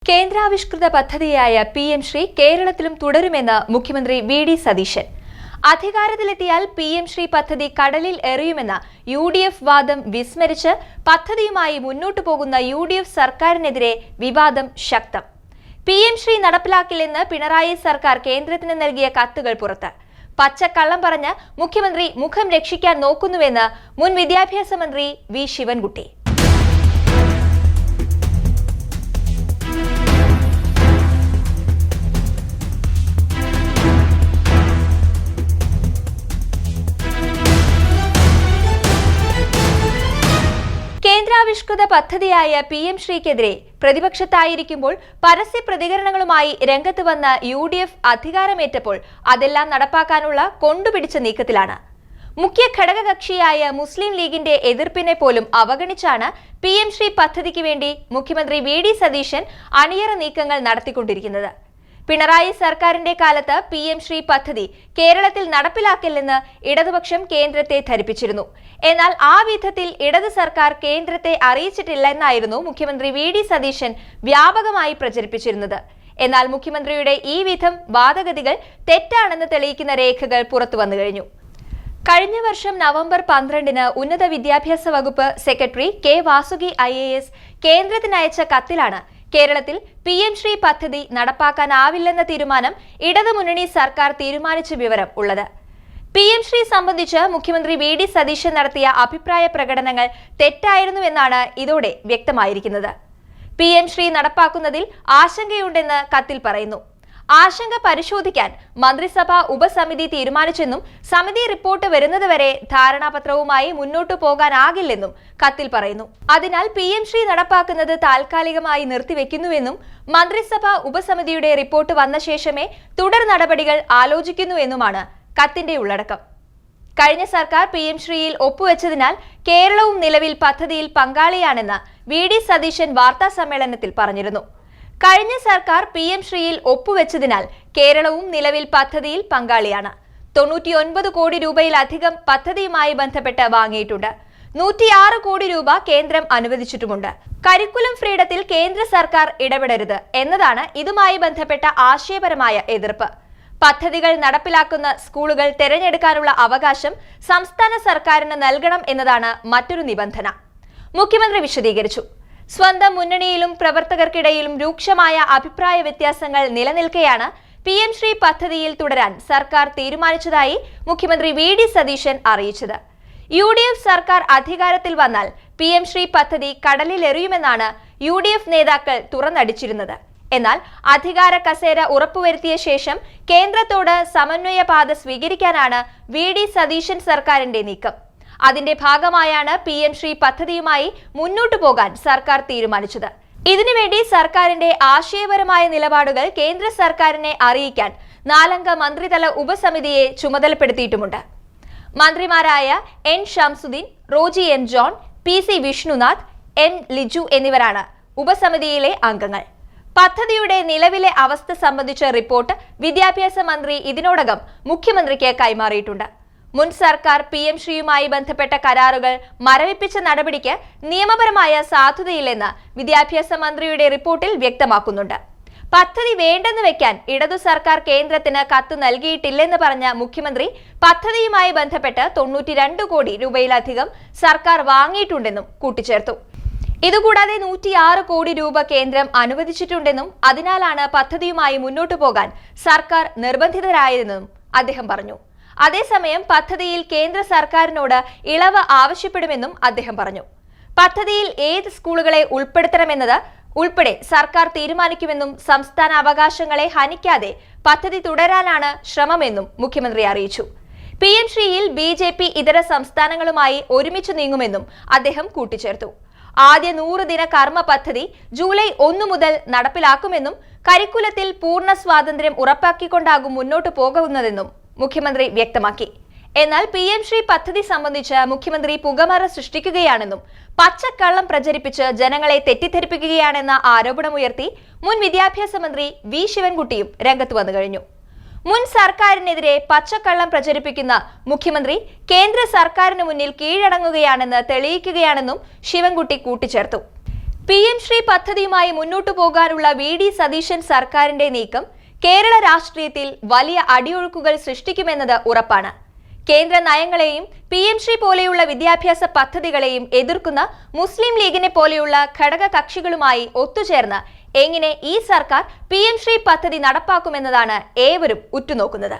കേന്ദ്രാവിഷ്കൃത പദ്ധതിയായ PM ശ്രീ കേരളത്തിലും തുടരുമെന്ന് മുഖ്യമന്ത്രി വി.ഡി. സതീശൻ. അധികാരത്തിലെത്തിയാൽ PM ശ്രീ പദ്ധതി കടലിൽ എറിയുമെന്ന UDF വാദം വിസ്മരിച്ച് പദ്ധതിയുമായി മുന്നോട്ടു പോകുന്ന UDF സർക്കാരിനെതിരെ വിവാദം ശക്തം. PM ശ്രീ നടപ്പിലാക്കില്ലെന്ന് പിണറായി സർക്കാർ കേന്ദ്രത്തിന് നൽകിയ കത്തുകൾ പുറത്ത്. പച്ചക്കള്ളം പറഞ്ഞ് മുഖ്യമന്ത്രി മുഖം രക്ഷിക്കാൻ നോക്കുന്നുവെന്ന് മുൻ വിദ്യാഭ്യാസ മന്ത്രി വി. ശിവൻകുട്ടി. കേന്ദ്രാവിഷ്കൃത പദ്ധതിയായ PM ശ്രീക്കെതിരെ പ്രതിപക്ഷത്തായിരിക്കുമ്പോൾ പരസ്യ പ്രതികരണങ്ങളുമായി രംഗത്ത് വന്ന UDF അധികാരമേറ്റപ്പോൾ അതെല്ലാം നടപ്പാക്കാനുള്ള കൊണ്ടുപിടിച്ച നീക്കത്തിലാണ്. മുഖ്യ ഘടകകക്ഷിയായ മുസ്ലിം ലീഗിന്റെ എതിർപ്പിനെ പോലും അവഗണിച്ചാണ് PM ശ്രീ പദ്ധതിക്ക് വേണ്ടി മുഖ്യമന്ത്രി വി.ഡി. സതീശൻ അണിയറ നീക്കങ്ങൾ നടത്തിക്കൊണ്ടിരിക്കുന്നത്. പിണറായി സർക്കാരിന്റെ കാലത്ത് PM ശ്രീ പദ്ധതി കേരളത്തിൽ നടപ്പിലാക്കില്ലെന്ന് ഇടതുപക്ഷം കേന്ദ്രത്തെ ധരിപ്പിച്ചിരുന്നു. എന്നാൽ ആ വിധത്തിൽ ഇടത് സർക്കാർ കേന്ദ്രത്തെ അറിയിച്ചിട്ടില്ലെന്നായിരുന്നു മുഖ്യമന്ത്രി വി.ഡി. സതീശൻ വ്യാപകമായി പ്രചരിപ്പിച്ചിരുന്നത്. എന്നാൽ മുഖ്യമന്ത്രിയുടെ ഈ വിധം വാദഗതികൾ തെറ്റാണെന്ന് തെളിയിക്കുന്ന രേഖകൾ പുറത്തു വന്നു കഴിഞ്ഞു. കഴിഞ്ഞ വർഷം നവംബർ 12-ന് ഉന്നത വിദ്യാഭ്യാസ വകുപ്പ് സെക്രട്ടറി കെ. വാസുകി IAS കേന്ദ്രത്തിനയച്ച കത്തിലാണ് കേരളത്തിൽ PM ശ്രീ പദ്ധതി നടപ്പാക്കാനാവില്ലെന്ന തീരുമാനം ഇടതുമുന്നണി സർക്കാർ തീരുമാനിച്ച വിവരം ഉള്ളത്. PM ശ്രീ സംബന്ധിച്ച് മുഖ്യമന്ത്രി വി.ഡി. സതീശൻ നടത്തിയ അഭിപ്രായ പ്രകടനങ്ങൾ തെറ്റായിരുന്നുവെന്നാണ് ഇതോടെ വ്യക്തമായിരിക്കുന്നത്. PM ശ്രീ നടപ്പാക്കുന്നതിൽ ആശങ്കയുണ്ടെന്ന് കത്തിൽ പറയുന്നു. ആശങ്ക പരിശോധിക്കാൻ മന്ത്രിസഭാ ഉപസമിതി തീരുമാനിച്ചെന്നും സമിതി റിപ്പോർട്ട് വരുന്നതുവരെ ധാരണാപത്രവുമായി മുന്നോട്ടു പോകാനാകില്ലെന്നും കത്തിൽ പറയുന്നു. അതിനാൽ PM ശ്രീ നടപ്പാക്കുന്നത് താൽക്കാലികമായി നിർത്തിവെക്കുന്നുവെന്നും മന്ത്രിസഭാ ഉപസമിതിയുടെ റിപ്പോർട്ട് വന്ന ശേഷമേ തുടർ നടപടികൾ ആലോചിക്കുന്നുവെന്നുമാണ് കത്തിന്റെ ഉള്ളടക്കം. കഴിഞ്ഞ സർക്കാർ PM ശ്രീയിൽ ഒപ്പുവെച്ചതിനാൽ കേരളവും നിലവിൽ പദ്ധതിയിൽ പങ്കാളിയാണെന്ന് വി.ഡി. സതീശൻ വാർത്താ സമ്മേളനത്തിൽ പറഞ്ഞിരുന്നു. കഴിഞ്ഞ സർക്കാർ PM ശ്രീയിൽ ഒപ്പുവെച്ചതിനാൽ കേരളവും നിലവിൽ പദ്ധതിയിൽ പങ്കാളിയാണ്. 99 കോടി രൂപയിലധികം പദ്ധതിയുമായി ബന്ധപ്പെട്ട് വാങ്ങിയിട്ടുണ്ട്. 106 കോടി രൂപ കേന്ദ്രം അനുവദിച്ചിട്ടുമുണ്ട്. കരിക്കുലം ഫ്രീഡത്തിൽ കേന്ദ്ര സർക്കാർ ഇടപെടരുത് എന്നതാണ് ഇതുമായി ബന്ധപ്പെട്ട ആശയപരമായ എതിർപ്പ്. പദ്ധതികൾ നടപ്പിലാക്കുന്ന സ്കൂളുകൾ തിരഞ്ഞെടുക്കാനുള്ള അവകാശം സംസ്ഥാന സർക്കാരിന് നൽകണം എന്നതാണ് മറ്റൊരു നിബന്ധന. മുഖ്യമന്ത്രി വിശദീകരിച്ചു. സ്വന്തം മുന്നണിയിലും പ്രവർത്തകർക്കിടയിലും രൂക്ഷമായ അഭിപ്രായ വ്യത്യാസങ്ങൾ നിലനിൽക്കെയാണ് PM ശ്രീ പദ്ധതിയിൽ തുടരാൻ സർക്കാർ തീരുമാനിച്ചതായി മുഖ്യമന്ത്രി വി.ഡി. സതീശൻ അറിയിച്ചത്. UDF സർക്കാർ അധികാരത്തിൽ വന്നാൽ PM ശ്രീ പദ്ധതി കടലിലെറിയുമെന്നാണ് UDF നേതാക്കൾ തുറന്നടിച്ചിരുന്നത്. എന്നാൽ അധികാര കസേര ഉറപ്പുവരുത്തിയ ശേഷം കേന്ദ്രത്തോട് സമന്വയ പാത സ്വീകരിക്കാനാണ് വി.ഡി. സതീശൻ സർക്കാരിന്റെ നീക്കം. അതിന്റെ ഭാഗമായാണ് PM ശ്രീ പദ്ധതിയുമായി മുന്നോട്ടു പോകാൻ സർക്കാർ തീരുമാനിച്ചത്. ഇതിനുവേണ്ടി സർക്കാരിന്റെ ആശയപരമായ നിലപാടുകൾ കേന്ദ്ര സർക്കാരിനെ അറിയിക്കാൻ 4-അംഗ മന്ത്രിതല ഉപസമിതിയെ ചുമതലപ്പെടുത്തിയിട്ടുമുണ്ട്. മന്ത്രിമാരായ N. Shamsuddin, Roji M. John, PC. Vishnunadh, M. Liju എന്നിവരാണ് ഉപസമിതിയിലെ അംഗങ്ങൾ. പദ്ധതിയുടെ നിലവിലെ അവസ്ഥ സംബന്ധിച്ച റിപ്പോർട്ട് വിദ്യാഭ്യാസ മന്ത്രി ഇതിനോടകം മുഖ്യമന്ത്രിക്ക് കൈമാറിയിട്ടുണ്ട്. മുൻ സർക്കാർ PM ശ്രീയുമായി ബന്ധപ്പെട്ട കരാറുകൾ മരവിപ്പിച്ച നടപടിക്ക് നിയമപരമായ സാധുതയില്ലെന്ന് വിദ്യാഭ്യാസ മന്ത്രിയുടെ റിപ്പോർട്ടിൽ വ്യക്തമാക്കുന്നുണ്ട്. പദ്ധതി വേണ്ടെന്ന് വെക്കാൻ ഇടതു സർക്കാർ കേന്ദ്രത്തിന് കത്ത് നൽകിയിട്ടില്ലെന്ന് പറഞ്ഞ മുഖ്യമന്ത്രി പദ്ധതിയുമായി ബന്ധപ്പെട്ട് 92 കോടി രൂപയിലധികം സർക്കാർ വാങ്ങിയിട്ടുണ്ടെന്നും കൂട്ടിച്ചേർത്തു. ഇതുകൂടാതെ 106 കോടി രൂപ കേന്ദ്രം അനുവദിച്ചിട്ടുണ്ടെന്നും അതിനാലാണ് പദ്ധതിയുമായി മുന്നോട്ടു പോകാൻ സർക്കാർ നിർബന്ധിതരായതെന്നും അദ്ദേഹം പറഞ്ഞു. അതേസമയം പദ്ധതിയിൽ കേന്ദ്ര സർക്കാരിനോട് ഇളവ് ആവശ്യപ്പെടുമെന്നും അദ്ദേഹം പറഞ്ഞു. പദ്ധതിയിൽ ഏത് സ്കൂളുകളെ ഉൾപ്പെടുത്തണമെന്നത് ഉൾപ്പെടെ സർക്കാർ തീരുമാനിക്കുമെന്നും സംസ്ഥാന അവകാശങ്ങളെ ഹനിക്കാതെ പദ്ധതി തുടരാനാണ് ശ്രമമെന്നും മുഖ്യമന്ത്രി അറിയിച്ചു. PM ശ്രീയിൽ BJP ഇതര സംസ്ഥാനങ്ങളുമായി ഒരുമിച്ച് നീങ്ങുമെന്നും അദ്ദേഹം കൂട്ടിച്ചേർത്തു. ആദ്യ 100 ദിന കർമ്മ പദ്ധതി ജൂലൈ 1 മുതൽ നടപ്പിലാക്കുമെന്നും കരിക്കുലത്തിൽ പൂർണ്ണ സ്വാതന്ത്ര്യം ഉറപ്പാക്കിക്കൊണ്ടാകും മുന്നോട്ടു പോകുന്നതെന്നും മുഖ്യമന്ത്രി വ്യക്തമാക്കി. എന്നാൽ PM ശ്രീ പദ്ധതി സംബന്ധിച്ച് മുഖ്യമന്ത്രി പുകമറ സൃഷ്ടിക്കുകയാണെന്നും പച്ചക്കള്ളം പ്രചരിപ്പിച്ച് ജനങ്ങളെ തെറ്റിദ്ധരിപ്പിക്കുകയാണെന്ന ആരോപണമുയർത്തി മുൻ വിദ്യാഭ്യാസ മന്ത്രി വി. ശിവൻകുട്ടിയും രംഗത്ത് വന്നു കഴിഞ്ഞു. മുൻ സർക്കാരിനെതിരെ പച്ചക്കള്ളം പ്രചരിപ്പിക്കുന്ന മുഖ്യമന്ത്രി കേന്ദ്ര സർക്കാരിന് മുന്നിൽ കീഴടങ്ങുകയാണെന്ന് തെളിയിക്കുകയാണെന്നും ശിവൻകുട്ടി കൂട്ടിച്ചേർത്തു. PM ശ്രീ പദ്ധതിയുമായി മുന്നോട്ടു പോകാനുള്ള VD സതീശൻ സർക്കാരിന്റെ നീക്കം കേരള രാഷ്ട്രീയത്തിൽ വലിയ അടിയൊഴുക്കുകൾ സൃഷ്ടിക്കുമെന്നത് ഉറപ്പാണ്. കേന്ദ്ര നയങ്ങളെയും PM ശ്രീ പോലെയുള്ള വിദ്യാഭ്യാസ പദ്ധതികളെയും എതിർക്കുന്ന മുസ്ലിം ലീഗിനെ പോലെയുള്ള ഘടക കക്ഷികളുമായി ഒത്തുചേർന്ന് എങ്ങനെ ഈ സർക്കാർ PM ശ്രീ പദ്ധതി നടപ്പാക്കുമെന്നതാണ് ഏവരും ഉറ്റുനോക്കുന്നത്.